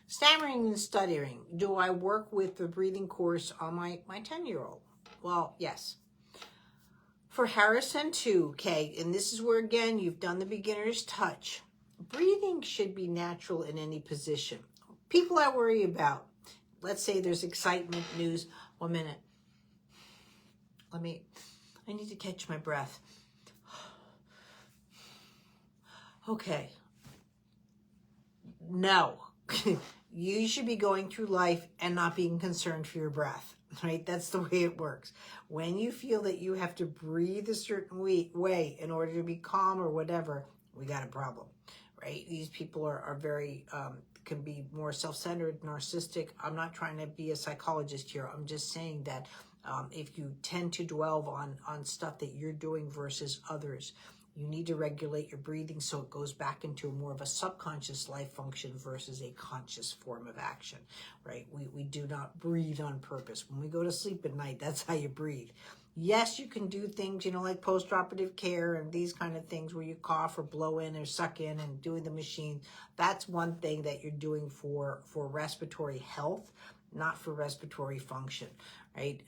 Stammering and stuttering. Do I work with the breathing course on my 10-year-old? Well, yes. For Harrison too, okay, and this is where, again, you've done the beginner's touch. Breathing should be natural in any position. People I worry about, let's say there's excitement, news. 1 minute. I need to catch my breath. Okay. No. You should be going through life and not being concerned for your breath, right? That's the way it works. When you feel that you have to breathe a certain way in order to be calm or whatever, we got a problem, right? These people are very, can be more self-centered, narcissistic. I'm not trying to be a psychologist here. I'm just saying that if you tend to dwell on stuff that you're doing versus others, you need to regulate your breathing so it goes back into more of a subconscious life function versus a conscious form of action, right? We do not breathe on purpose. When we go to sleep at night, that's how you breathe. Yes, you can do things, like post-operative care and these kind of things where you cough or blow in or suck in and doing the machine. That's one thing that you're doing for respiratory health, not for respiratory function, right?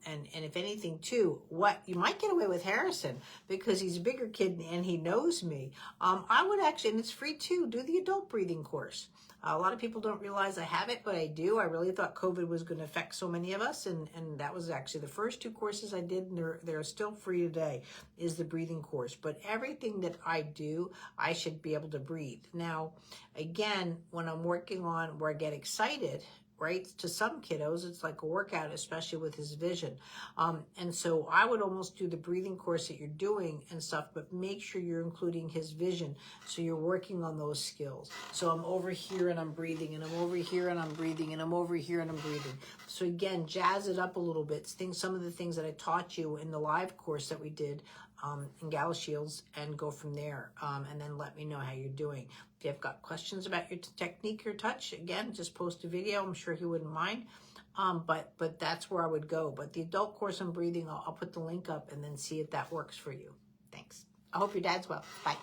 And if anything too, what you might get away with Harrison because he's a bigger kid and he knows me. I would actually, and it's free too, do the adult breathing course. A lot of people don't realize I have it, but I do. I really thought COVID was going to affect so many of us, and that was actually the first 2 courses I did, and they're still free today, is the breathing course. But everything that I do, I should be able to breathe. Now, again, when I'm working on where I get excited, right? To some kiddos, it's like a workout, especially with his vision. And so I would almost do the breathing course that you're doing and stuff, but make sure you're including his vision. So you're working on those skills. So I'm over here and I'm breathing, and I'm over here and I'm breathing, and I'm over here and I'm breathing. So again, jazz it up a little bit. Some of the things that I taught you in the live course that we did in Gala Shields, and go from there. And then let me know how you're doing. If you've got questions about your technique or touch, again, just post a video. I'm sure he wouldn't mind. But that's where I would go. But the adult course on breathing, I'll put the link up and then see if that works for you. Thanks. I hope your dad's well. Bye.